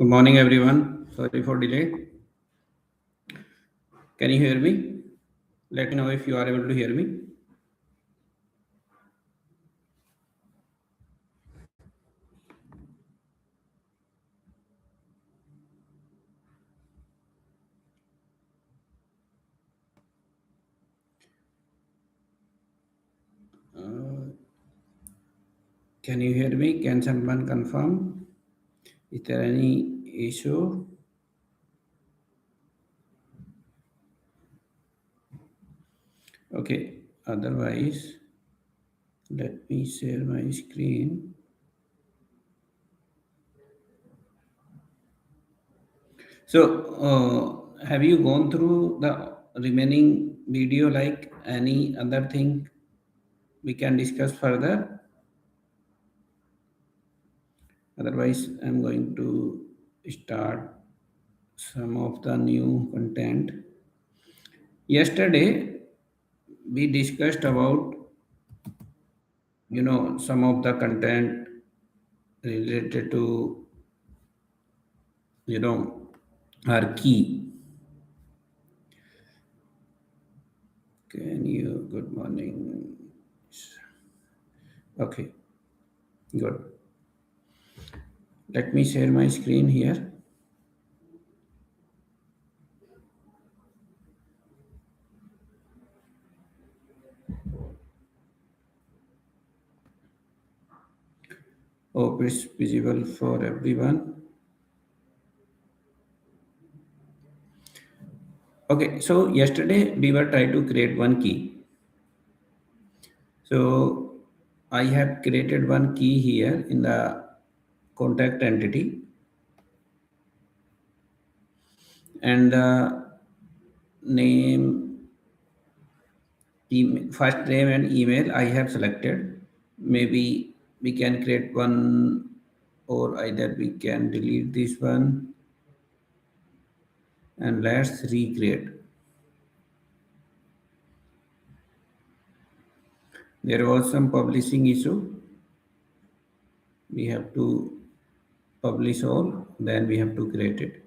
Good morning, everyone. Sorry for delay. Can you hear me? Let me know if you are able to hear me. Uh, can you hear me? Can someone confirm? Is there any issue? Okay. Otherwise, let me share my screen. So, have you gone through the remaining video like any other thing we can discuss further? Otherwise, I'm going to start some of the new content. Yesterday, we discussed about some of the content related to you know our key. Can you? Good morning. Okay, good. Let me share my screen here. Hope it's visible for everyone. Okay, so yesterday we were trying to create one key. So I have created one key here in the contact entity, and the name, email, first name and email I have selected. Maybe we can create one, or either we can delete this one, and let's recreate. There was some publishing issue. We have to publish all, then we have to create it.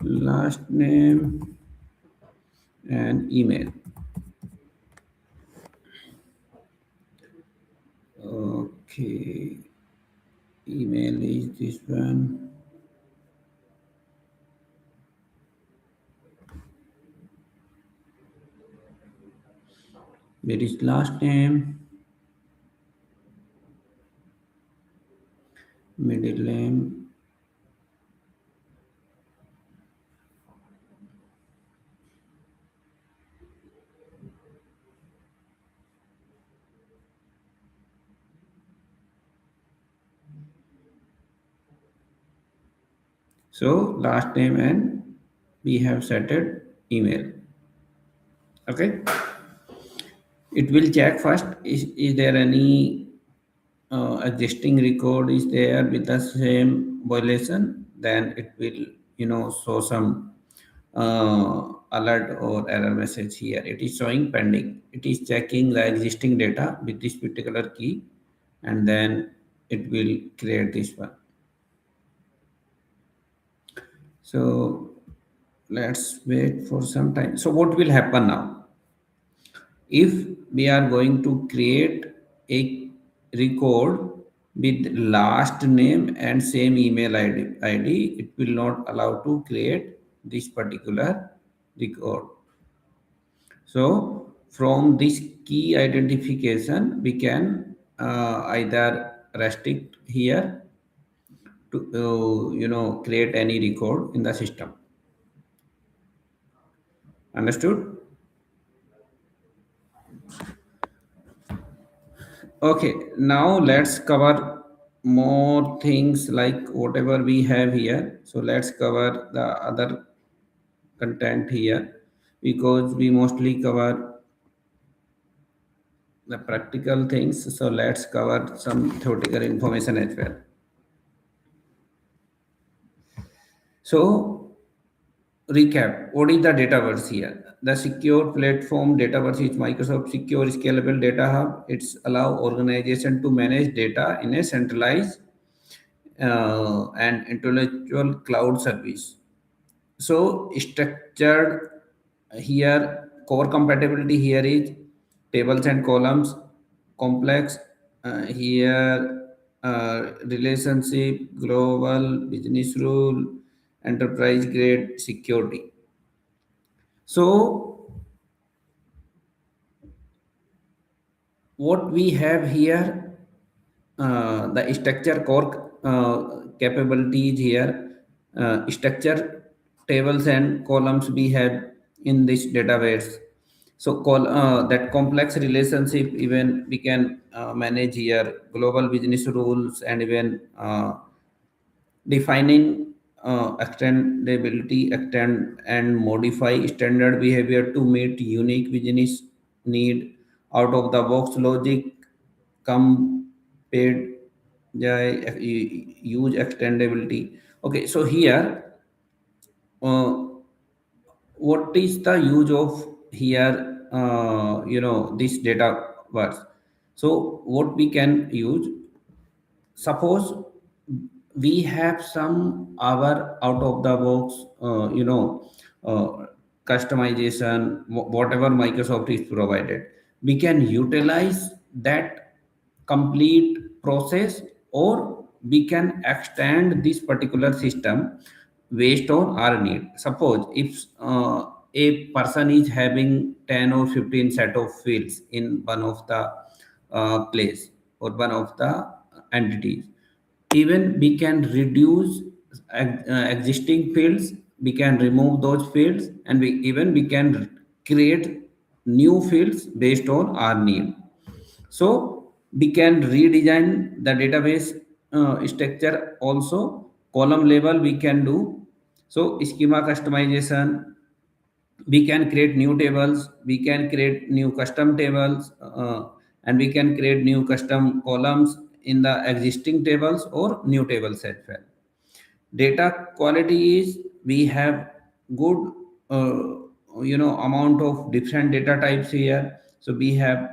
Last name and email. Okay, email is this one. There is last name, middle name. So last name, and we have set it email. Okay, it will check first, is there any existing record is there with the same violation. Then it will show some alert or error message here. It is showing pending. It is checking the existing data with this particular key, and then it will create this one. So let's wait for some time. So what will happen now? If we are going to create a record with last name and same email ID, it will not allow to create this particular record. So from this key identification, we can either restrict here to create any record in the system. Understood? Okay, now let's cover more things like whatever we have here. So let's cover the other content here, because we mostly cover the practical things. So let's cover some theoretical information as well. So recap, what is the Dataverse here? The secure platform Dataverse is Microsoft secure scalable data hub. It's allow organization to manage data in a centralized and intellectual cloud service. So structured here, core compatibility here is tables and columns, complex here, relationship, global, business rule, enterprise grade security. So what we have here, the structure core capabilities here, structure tables and columns we have in this database. So that complex relationship even we can manage here, global business rules, and even defining extendability, extend and modify standard behavior to meet unique business need. Out of the box logic come paid use extendability. Okay, so here uh, what is the use of here, this data words. So what we can use, suppose we have some our out of the box customization, whatever Microsoft is provided, we can utilize that complete process, or we can extend this particular system based on our need. Suppose if a person is having 10 or 15 set of fields in one of the place or one of the entities, even we can reduce existing fields, we can remove those fields, and we can create new fields based on our need. So we can redesign the database structure also. Column level we can do. So schema customization, we can create new tables, we can create new custom tables, and we can create new custom columns in the existing tables or new tables as well. Data quality is we have good amount of different data types here. So we have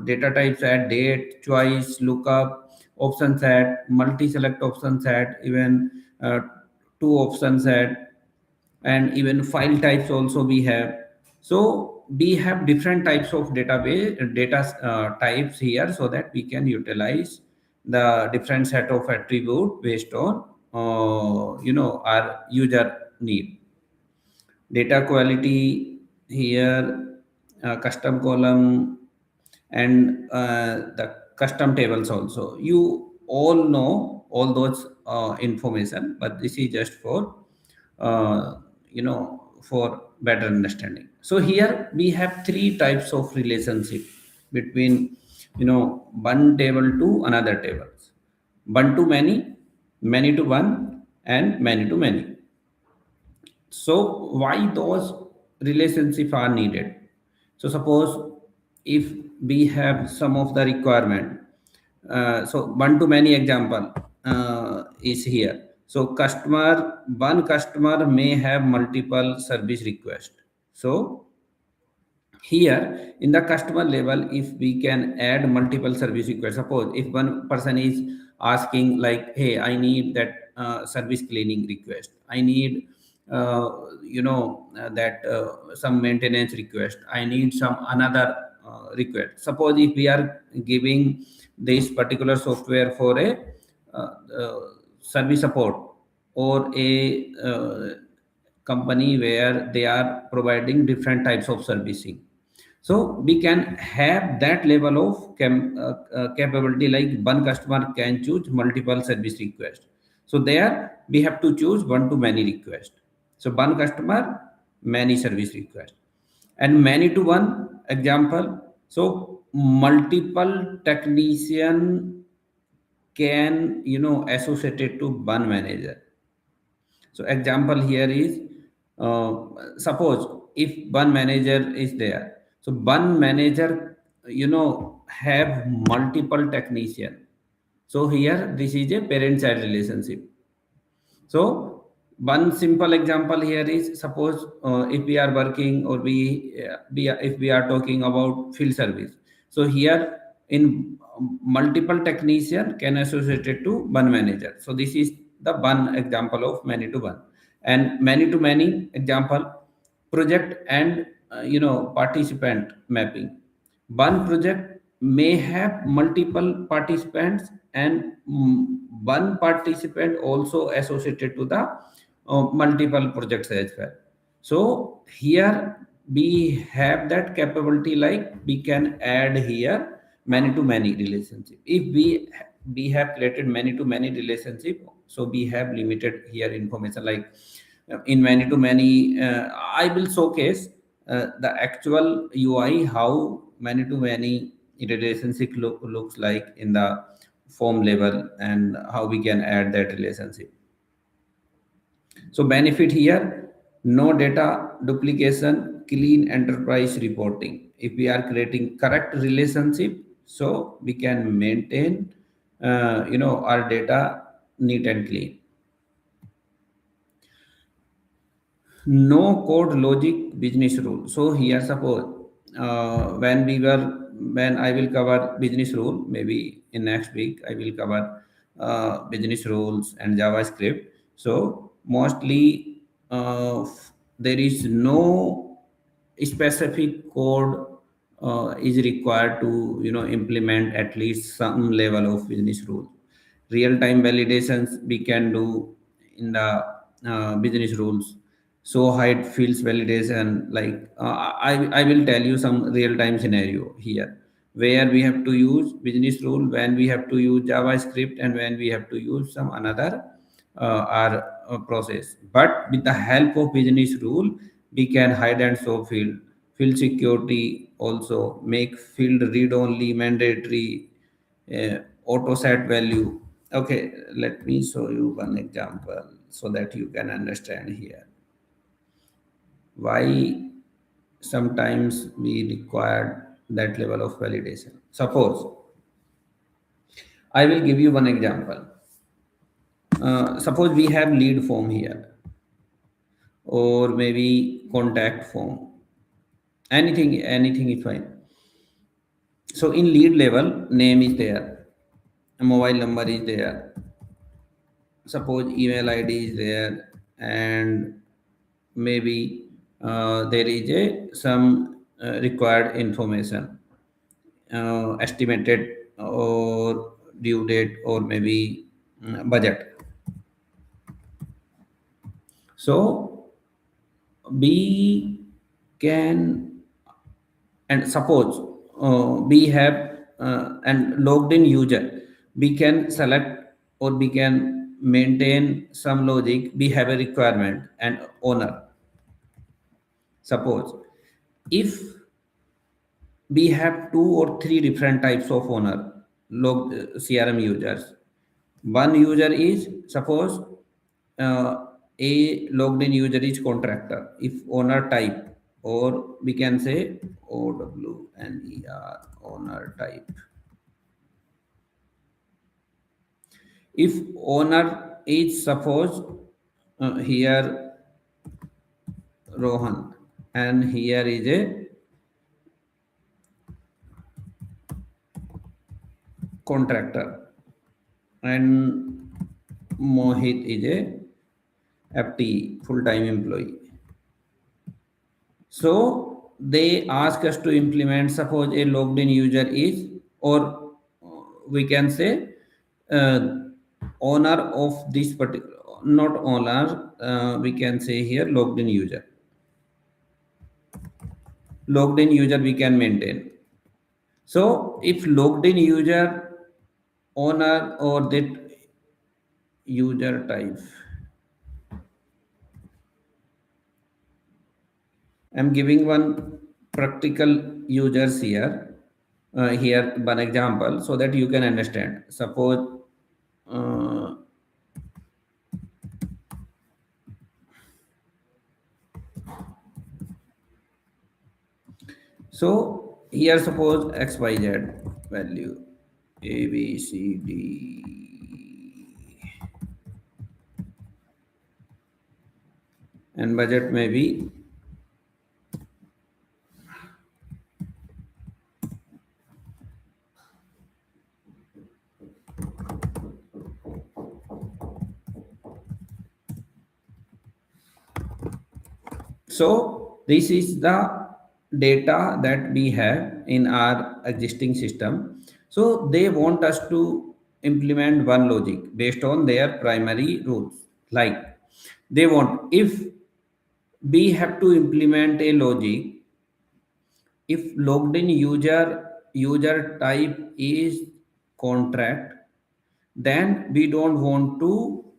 data types at date, choice, lookup, option set, multi select option set, even two option set, and even file types also we have. So we have different types of database data types here, so that we can utilize the different set of attribute based on our user need. Data quality here, custom column, and the custom tables also. You all know all those information, but this is just for for better understanding. So here we have three types of relationship between one table to another tables: one to many, many to one, and many to many. So why those relationship are needed? So suppose if we have some of the requirement, so one to many example is here. So one customer may have multiple service request. So here in the customer level, if we can add multiple service requests, suppose if one person is asking like, hey, I need that service cleaning request, I need that some maintenance request, I need some another request. Suppose if we are giving this particular software for a service support, or a company where they are providing different types of servicing. So we can have that level of capability, like one customer can choose multiple service requests. So there we have to choose one to many request. So one customer, many service requests, and many to one example. So multiple technician can associated to one manager. So example here is, suppose if one manager is there, so one manager have multiple technician. So here this is a parent child relationship. So One simple example here is, suppose if we are working, or if we are talking about field service. So here, in multiple technician can associated to one manager. So this is the one example of many to one. And many to many example, project and participant mapping. One project may have multiple participants, and one participant also associated to the multiple projects as well. So here we have that capability, like we can add here many to many relationship. If we have created many to many relationship, so we have limited here information, like in many to many, I will showcase the actual UI, how many to many relationship looks like in the form level, and how we can add that relationship. So benefit here, no data duplication, clean enterprise reporting. If we are creating correct relationship, so we can maintain, our data neat and clean. No code logic business rule. So here, suppose when I will cover business rule, maybe in next week I will cover business rules and JavaScript. So mostly there is no specific code is required to implement at least some level of business rule. Real time validations we can do in the business rules. So hide fields validation, like I will tell you some real time scenario here, where we have to use business rule, when we have to use JavaScript, and when we have to use some another our process. But with the help of business rule, we can hide and show field security, also make field read only mandatory, auto set value. Okay, let me show you one example so that you can understand here why sometimes we require that level of validation. Suppose I will give you one example. Suppose we have lead form here, or maybe contact form. Anything is fine. So in lead level, name is there, mobile number is there, suppose email ID is there, and maybe there is a some required information, estimated or due date, or maybe budget. So we can, and suppose we have and logged in user, we can select, or we can maintain some logic. We have a requirement and owner. Suppose if we have two or three different types of owner log CRM users. One user is, suppose a logged in user is contractor. If owner type, or we can say OWNER, owner type. If owner is, suppose here Rohan, and here is a contractor, and Mohit is a FTE, full-time employee. So they ask us to implement, suppose a logged in user is, or we can say uh, owner of this particular, not owner, we can say here logged in user. Logged in user we can maintain. So if logged in user, owner, or that user type, I'm giving one practical users here. Here one example so that you can understand. Suppose uh, so here, suppose XYZ value A B C D. and budget may be. So this is the data that we have in our existing system. So they want us to implement one logic based on their primary rules. Like they want, if we have to implement a logic, if logged in user type is contract, then we don't want to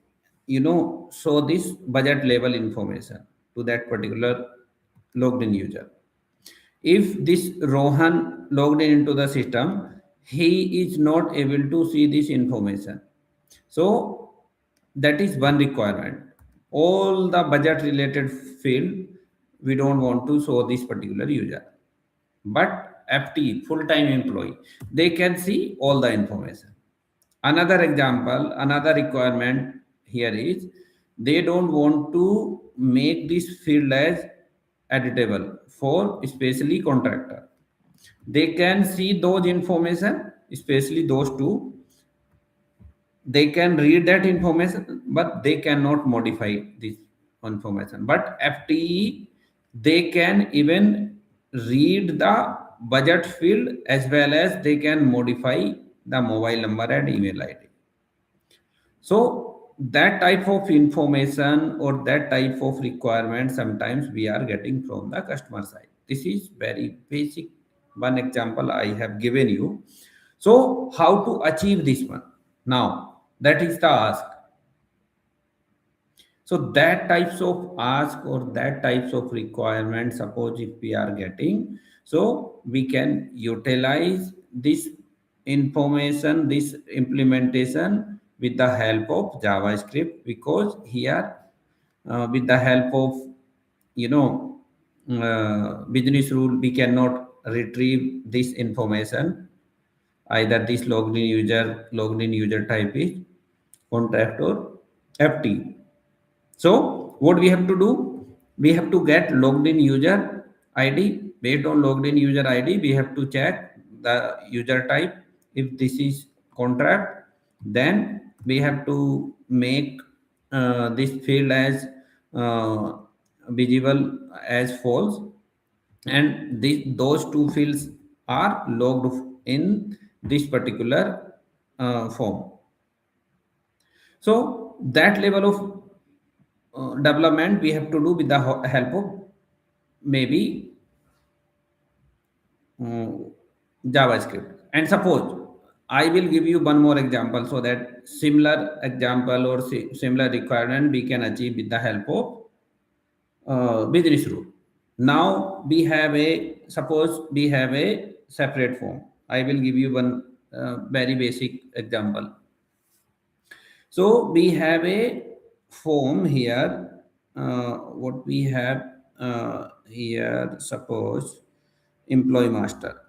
show this budget level information to that particular logged in user. If this Rohan logged in into the system, he is not able to see this information. So that is one requirement. All the budget related field, we don't want to show this particular user. But FT, full-time employee, they can see all the information. Another example, another requirement here is they don't want to make this field as editable for especially contractor. They can see those information, especially those two. They can read that information, but they cannot modify this information. But FTE, they can even read the budget field as well as they can modify the mobile number and email ID. So that type of information or that type of requirement sometimes we are getting from the customer side. This is very basic one example I have given you. So how to achieve this one? Now that is the ask. So that types of ask or that types of requirement, suppose if we are getting, so we can utilize this information, this implementation with the help of JavaScript, because here with the help of you know business rule, we cannot retrieve this information. Either this logged in user type is contract or FT. So what we have to do? We have to get logged in user ID. Based on logged in user ID, we have to check the user type. If this is contract, then we have to make this field as uh, visible as false, and those two fields are logged in this particular form. So that level of development we have to do with the help of maybe uh, JavaScript. And suppose I will give you one more example so that similar example or similar requirement we can achieve with the help of business rule. Now we have a, suppose we have a separate form. I will give you one very basic example. So we have a form here. What we have here, suppose employee master.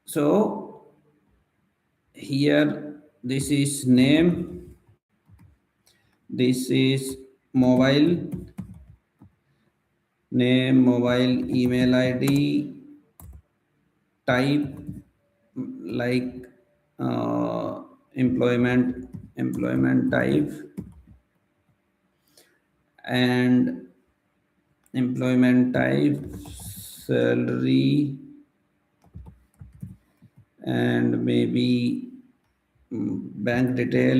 So here this is name, this is mobile name, mobile, email ID, type like employment type, and employment type, salary, and maybe bank detail.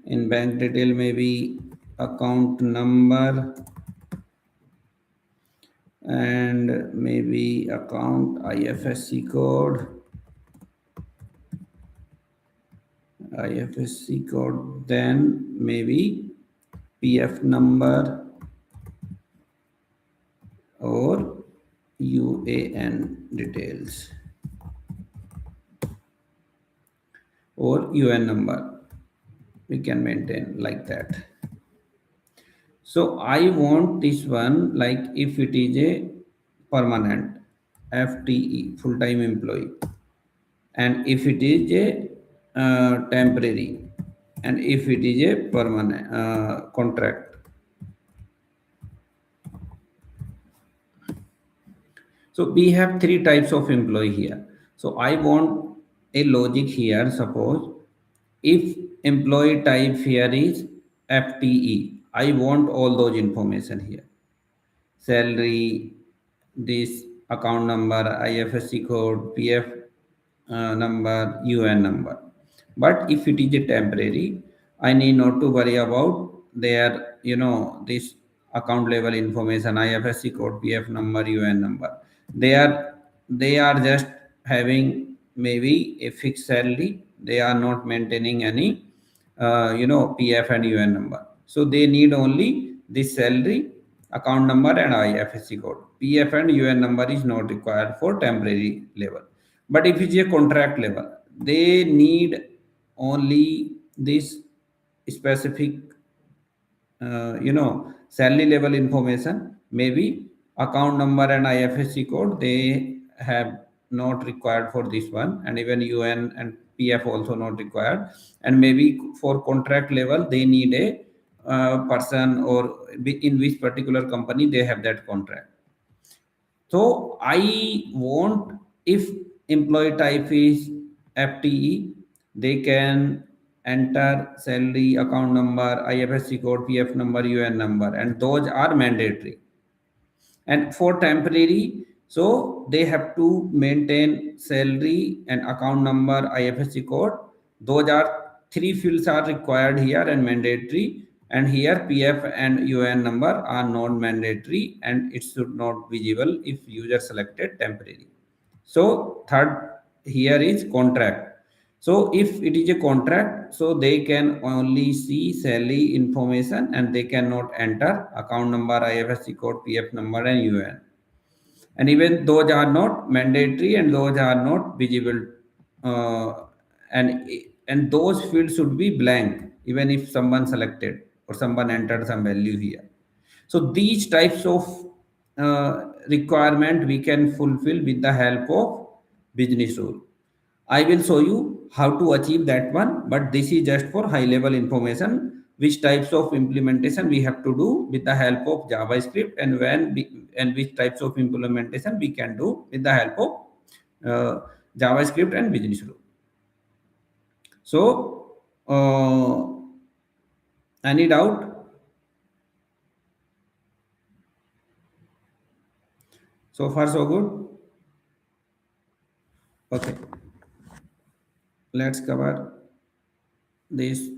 In bank detail maybe account number, and maybe account IFSC code, then maybe PF number or UAN details or UN number we can maintain like that. So I want this one like if it is a permanent. FTE, full-time employee, and if it is a temporary, and if it is a permanent contract. So we have three types of employee here. So I want a logic here. Suppose if employee type here is FTE, I want all those information here: salary, this account number, IFSC code, PF number, UN number. But if it is a temporary, I need not to worry about their, this account level information, IFSC code, PF number, UN number. They are they are just having maybe a fixed salary. They are not maintaining any PF and UN number. So they need only this salary, account number, and IFSC code. PF and UN number is not required for temporary level. But if it's a contract level, they need only this specific salary level information, maybe account number and IFSC code. They have not required for this one, and even UN and PF also not required. And maybe for contract level, they need a person, or in which particular company they have that contract. So I want, if employee type is FTE, they can enter salary, account number, IFSC code, PF number, UN number, and those are mandatory. And for temporary, so they have to maintain salary and account number, IFSC code. Those are three fields are required here and mandatory. And here PF and UN number are not mandatory, and it should not visible if user selected temporary. So third here is contract. So if it is a contract, so they can only see salary information, and they cannot enter account number, IFSC code, PF number, and UN. And even those are not mandatory, and those are not visible, uh, and and those fields should be blank even if someone selected or someone entered some value here. So these types of requirement we can fulfill with the help of business rule. I will show you how to achieve that one, but this is just for high level information, which types of implementation we have to do with the help of JavaScript, and and which types of implementation we can do with the help of JavaScript and business rule. So, any doubt? So far, so good. Okay, let's cover this.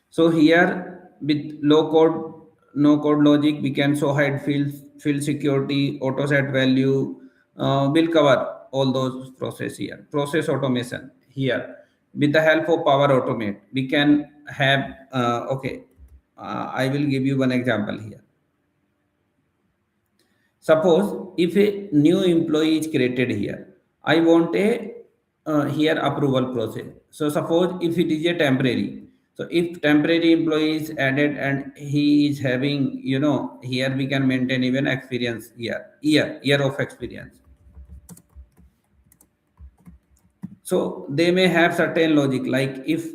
So here with low code, no code logic, we can show hide fields, field security, auto set value. We'll cover all those process here. Process automation here with the help of Power Automate. We can have okay. I will give you one example here. Suppose if a new employee is created here, I want a here approval process. So suppose if it is a temporary, so if temporary employee is added and he is having, here we can maintain even experience here, year of experience. So they may have certain logic, like if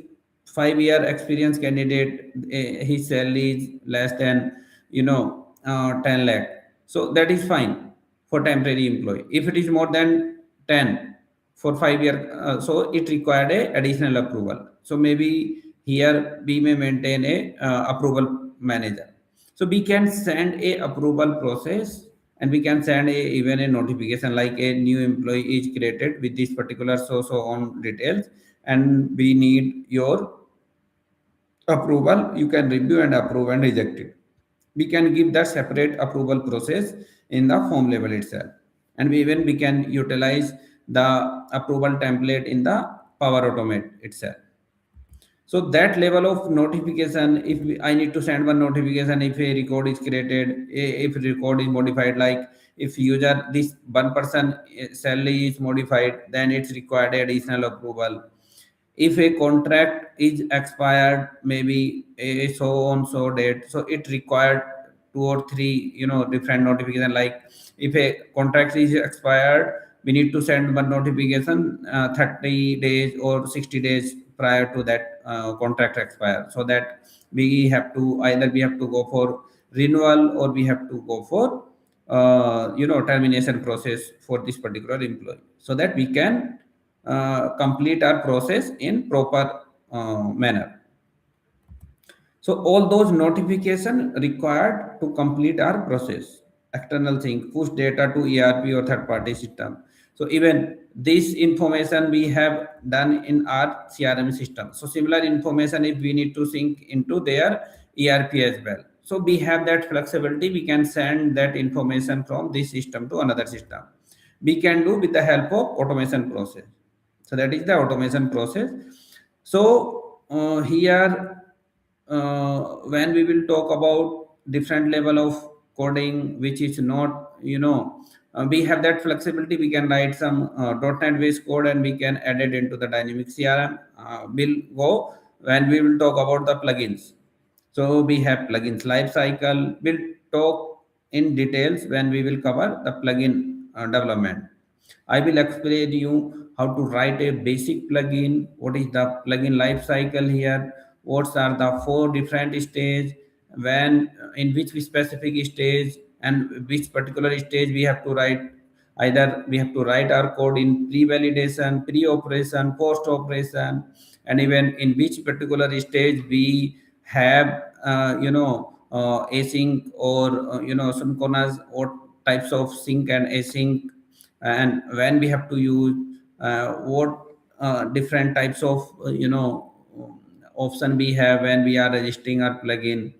5 year experience candidate, his salary is less than 10 lakh, so that is fine for temporary employee. If it is more than 10 for 5 year, so it required a additional approval. So maybe here we may maintain a approval manager. So we can send a approval process, and we can send even a notification like a new employee is created with this particular so on details, and we need your approval. You can review and approve and reject it. We can give that separate approval process in the form level itself, and we can utilize the approval template in the Power Automate itself. So that level of notification, if I need to send one notification if a record is created, if record is modified, like if user this one person salary is modified, then it's required additional approval. If a contract is expired, maybe a so on so date, so it required two or three different notification. Like if a contract is expired we need to send one notification 30 days or 60 days prior to that contract expire, so that we have to either we have to go for renewal or we have to go for termination process for this particular employee, so that we can complete our process in proper manner. So all those notification required to complete our process. External thing, push data to ERP or third party system. So even this information we have done in our CRM system. So similar information if we need to sync into their ERP as well. So we have that flexibility. We can send that information from this system to another system. We can do with the help of automation process. So that is the automation process. So here when we will talk about different level of coding which is not we have that flexibility. We can write some .NET based code and we can add it into the dynamic CRM. We'll go when we will talk about the plugins. So we have plugins life cycle. We'll talk in details when we will cover the plugin development. I will explain you how to write a basic plugin, what is the plugin life cycle here, what are the four different stages, when in which specific stage and which particular stage we have to write. Either we have to write our code in pre-validation, pre-operation, post-operation, and even in which particular stage we have async or synchronous, what types of sync and async, and when we have to use what different types of option we have when we are registering our plugin.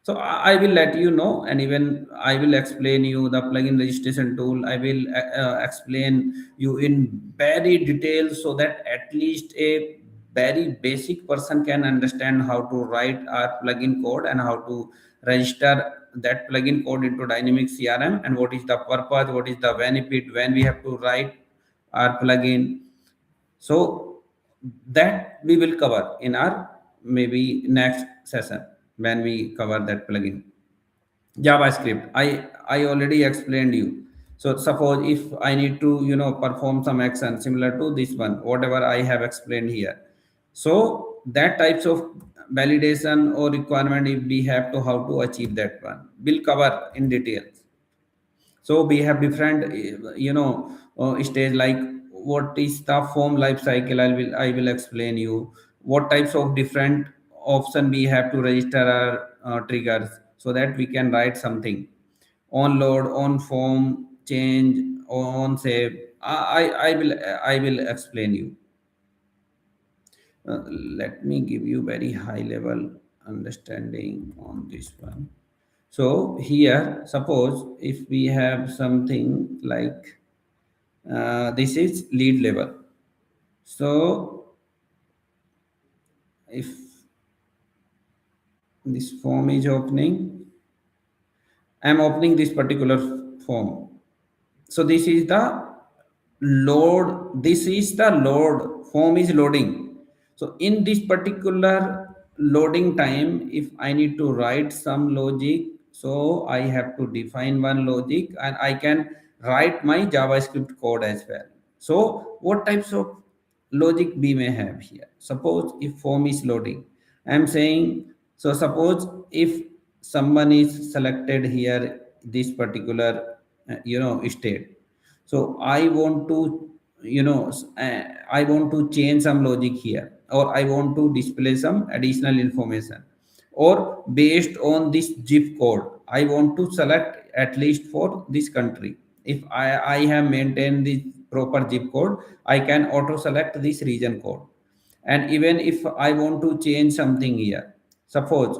So I will let you know, and even I will explain you the plugin registration tool. I will explain you in very detail, so that at least a very basic person can understand how to write our plugin code and how to register that plugin code into dynamic CRM, and what is the purpose, what is the benefit when we have to write our plugin. So that we will cover in our maybe next session when we cover that plugin. JavaScript, I already explained you. So suppose if I need to perform some action similar to this one, whatever I have explained here. So that types of validation or requirement, if we have to how to achieve that one, we'll cover in details. So we have different stage, like what is the form life cycle. I will explain you what types of different option we have to register our triggers, so that we can write something on load, on form change, on save. I will explain you. Let me give you very high level understanding on this one. So here, suppose if we have something like this is lead level. So if this form is opening, I'm opening this particular form. So this is the load. This is the load. Form is loading. So in this particular loading time, if I need to write some logic, so I have to define one logic and I can write my JavaScript code as well. So what types of logic we may have here? Suppose if form is loading, I'm saying, so suppose if someone is selected here this particular state, so I want to I want to change some logic here, or I want to display some additional information, or based on this zip code I want to select at least for this country. If I have maintained the proper zip code, I can auto select this region code. And even if I want to change something here, suppose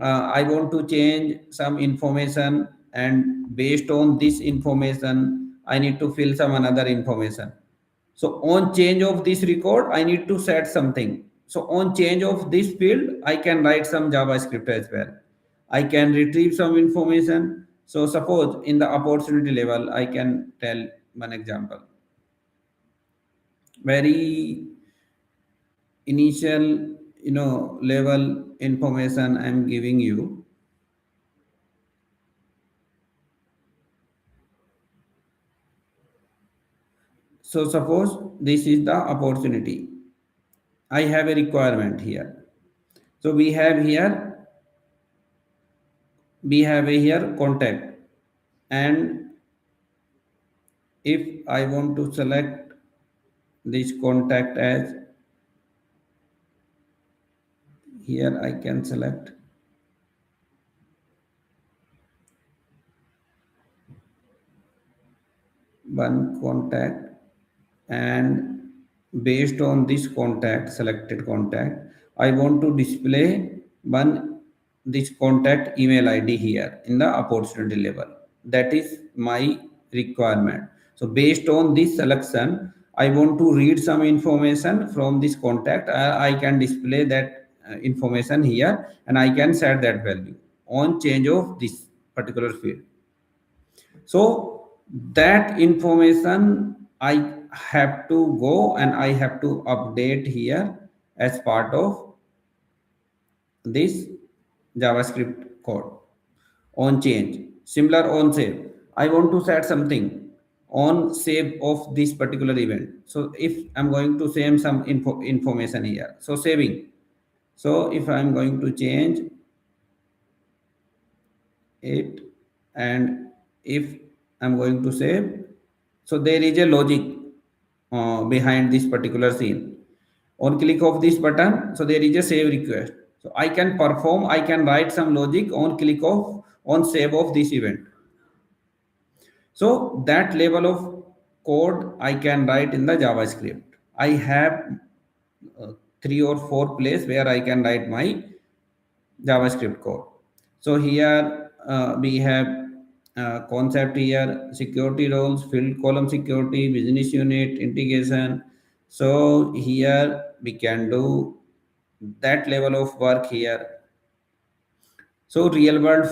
I want to change some information, and based on this information I need to fill some another information. So on change of this record I need to set something. So on change of this field I can write some JavaScript as well. I can retrieve some information. So suppose in the opportunity level I can tell one example. Very initial level information I'm giving you. So suppose this is the opportunity. I have a requirement here. So we have here contact, and if I want to select this contact as, here I can select one contact, and based on this contact, selected contact, I want to display one this contact email id here in the opportunity level. That is my requirement. So based on this selection, I want to read some information from this contact. I can display that information here, and I can set that value on change of this particular field. So that information I have to go and I have to update here as part of this JavaScript code on change. Similar on save. I want to set something on save of this particular event. So if I'm going to save some information here, so saving. So if I'm going to change it, and if I'm going to save, so there is a logic behind this particular scene. On click of this button, so there is a save request. So I can perform, I can write some logic on click of on save of this event. So that level of code I can write in the JavaScript. I have three or four places where I can write my JavaScript code. So here we have concept here, security roles, field column security, business unit, integration. So here we can do that level of work here. So real world,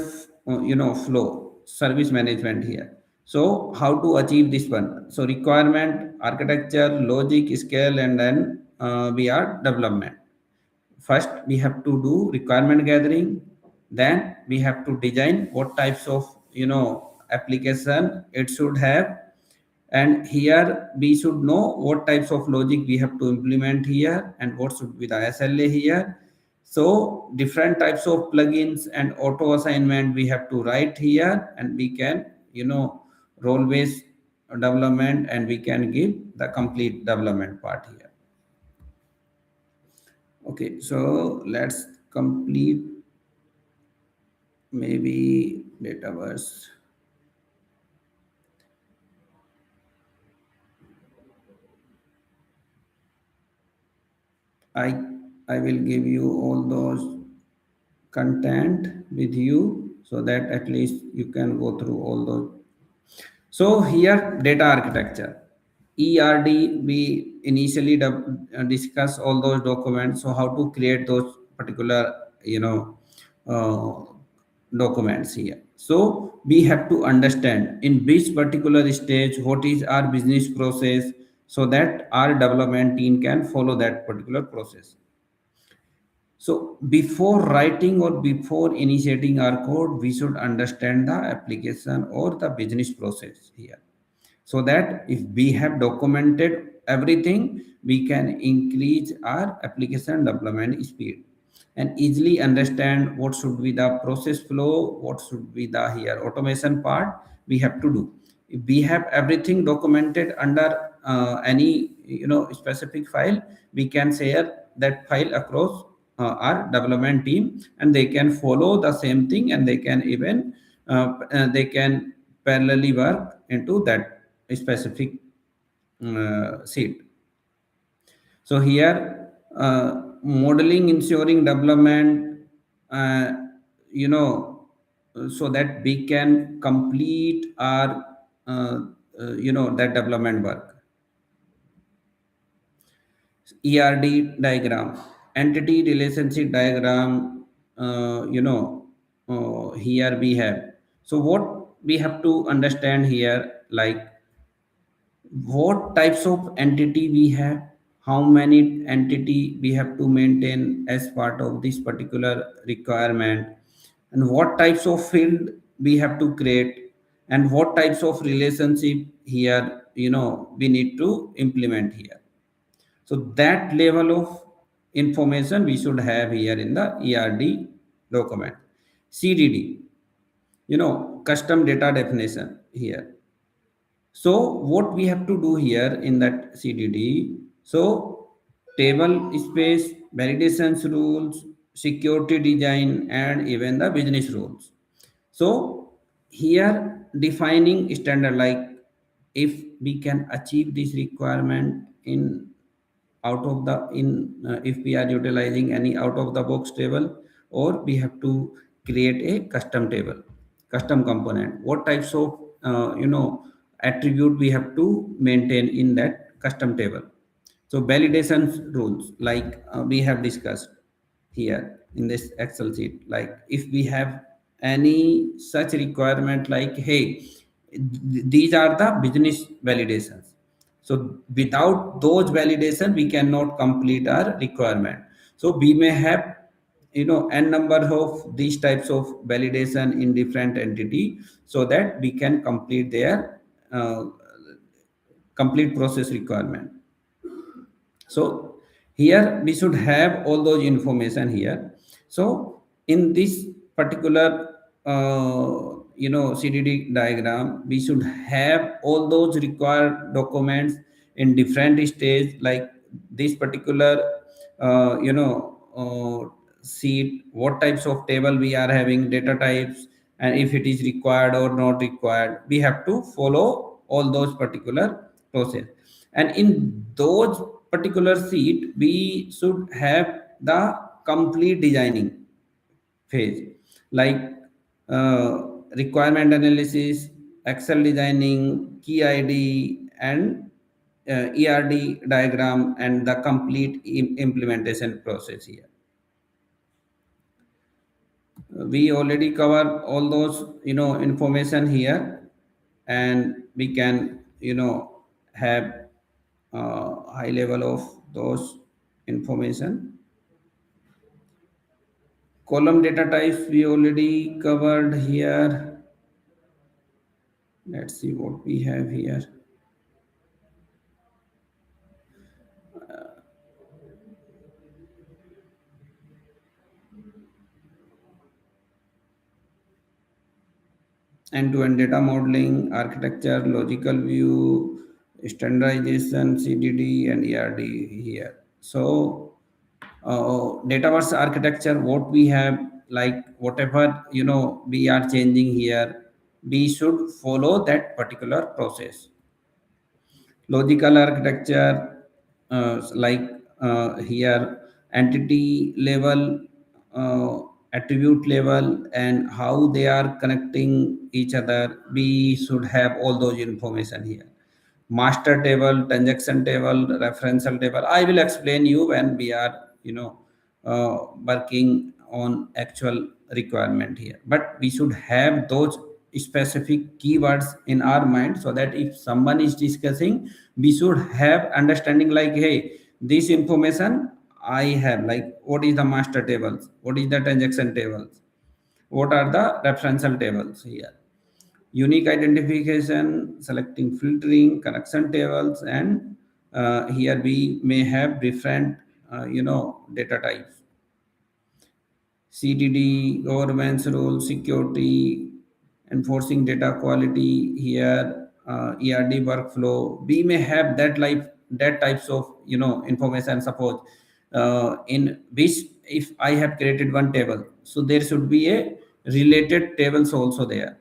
flow, service management here. So how to achieve this one? So requirement, architecture, logic, scale, and then we are development. First we have to do requirement gathering, then we have to design what types of application it should have, and here we should know what types of logic we have to implement here and what should be the SLA here. So different types of plugins and auto assignment we have to write here, and we can role based development, and we can give the complete development part here. Okay, so let's complete maybe Dataverse. I I will give you all those content with you, so that at least you can go through all those. So here data architecture, ERD, we initially discuss all those documents. So how to create those particular uh, documents here. So we have to understand in which particular stage what is our business process, so that our development team can follow that particular process. So before writing or before initiating our code, we should understand the application or the business process here, so that if we have documented everything, we can increase our application development speed and easily understand what should be the process flow, what should be the here automation part we have to do. If we have everything documented under any specific file, we can share that file across our development team, and they can follow the same thing, and they can even they can parallelly work into that specific sheet. So here, modeling, ensuring development, uh, you know, so that we can complete our, that development work. ERD diagram, entity relationship diagram, here we have. So what we have to understand here, like what types of entity we have, how many entity we have to maintain as part of this particular requirement, and what types of field we have to create, and what types of relationship here we need to implement here. So that level of information we should have here in the ERD document. CDD, custom data definition here. So what we have to do here in that CDD, so table space, validations rules, security design, and even the business rules. So here defining standard, like if we can achieve this requirement in out of the in if we are utilizing any out of the box table, or we have to create a custom table, custom component, what types of attribute we have to maintain in that custom table. So validation rules, like we have discussed here in this Excel sheet. Like if we have any such requirement, like, hey, these are the business validations. So without those validation, we cannot complete our requirement. So we may have n number of these types of validation in different entity, so that we can complete their complete process requirement. So here we should have all those information here. So in this particular CDD diagram, we should have all those required documents in different stage, like this particular sheet, what types of table we are having, data types, and if it is required or not required, we have to follow all those particular process. And in those particular sheet, we should have the complete designing phase, like requirement analysis, Excel designing, key ID, and ERD diagram, and the complete implementation process here. We already cover all those information here, and we can have high level of those information. Column data types we already covered here. Let's see what we have here. End-to-end data modeling, architecture, logical view, standardization, CDD, and ERD here. So Dataverse architecture, what we have, like whatever we are changing here, we should follow that particular process. Logical architecture, like here entity level, attribute level, and how they are connecting each other, we should have all those information here. Master table, transaction table, referential table, I will explain you when we are working on actual requirement here. But we should have those specific keywords in our mind, so that if someone is discussing, we should have understanding, like, hey, this information I have, like what is the master tables, what is the transaction tables, what are the referential tables here, unique identification, selecting, filtering, connection tables, and here we may have different data types. CDD, governance rules, security, enforcing data quality here, ERD workflow. We may have that types of information. Suppose in which, if I have created one table, so there should be a related tables also there,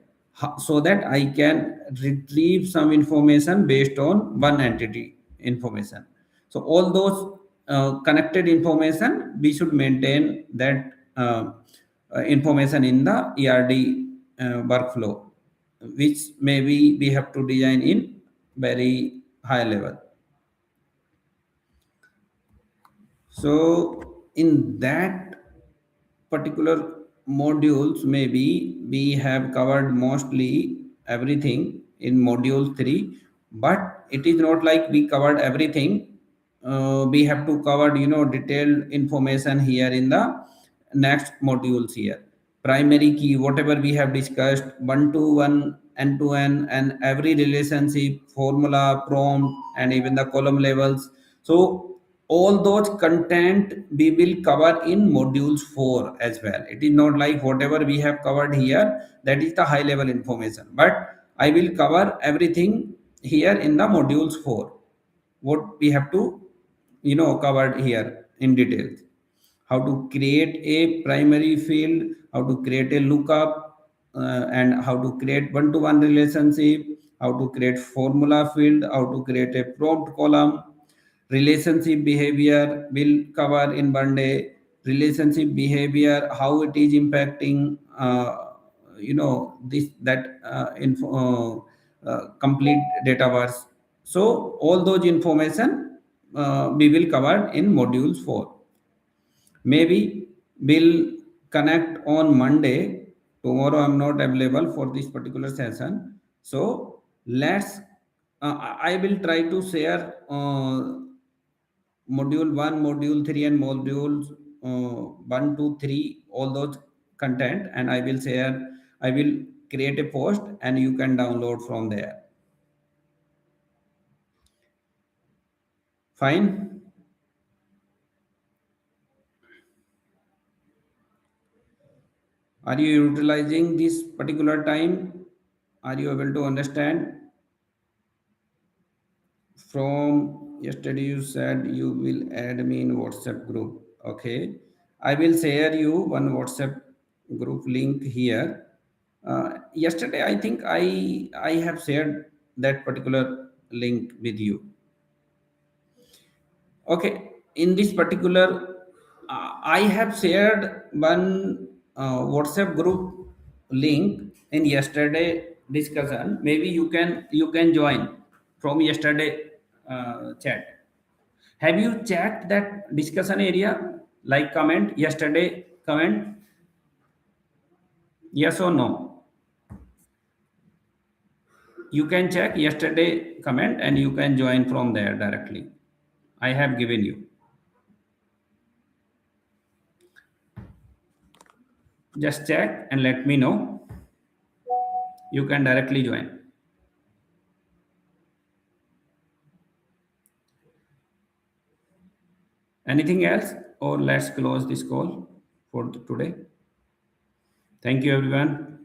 so that I can retrieve some information based on one entity information. So all those connected information, we should maintain that information in the ERD workflow, which maybe we have to design in very high level. So in that particular modules, maybe we have covered mostly everything in module 3, but it is not like we covered everything. We have to cover detailed information here in the next modules here. Primary key, whatever we have discussed, one to one end to end, and every relationship, formula, prompt, and even the column levels. So all those content we will cover in modules 4 as well. It is not like whatever we have covered here, that is the high level information, but I will cover everything here in the modules 4, what we have to covered here in details. How to create a primary field, how to create a lookup, and how to create one-to-one relationship, how to create formula field, how to create a prompt column. Relationship behavior will cover in one day. Relationship behavior, how it is impacting this that complete dataverse. So all those information we will cover in modules 4. Maybe we'll connect on Monday. Tomorrow I'm not available for this particular session. So let's, I will try to share module 1, module 3, and modules 1, 2, 3, all those content, and I will share, I will create a post and you can download from there. Fine. Are you utilizing this particular time? Are you able to understand? From yesterday, you said you will add me in WhatsApp group. Okay. I will share you one WhatsApp group link here. Yesterday, I think I have shared that particular link with you. Okay, in this particular, I have shared one WhatsApp group link in yesterday discussion. Maybe you can join from yesterday chat. Have you checked that discussion area? Like comment yesterday comment, yes or no? You can check yesterday comment and you can join from there directly. I have given you. Just check and let me know. You can directly join. Anything else, or let's close this call for today? Thank you, everyone.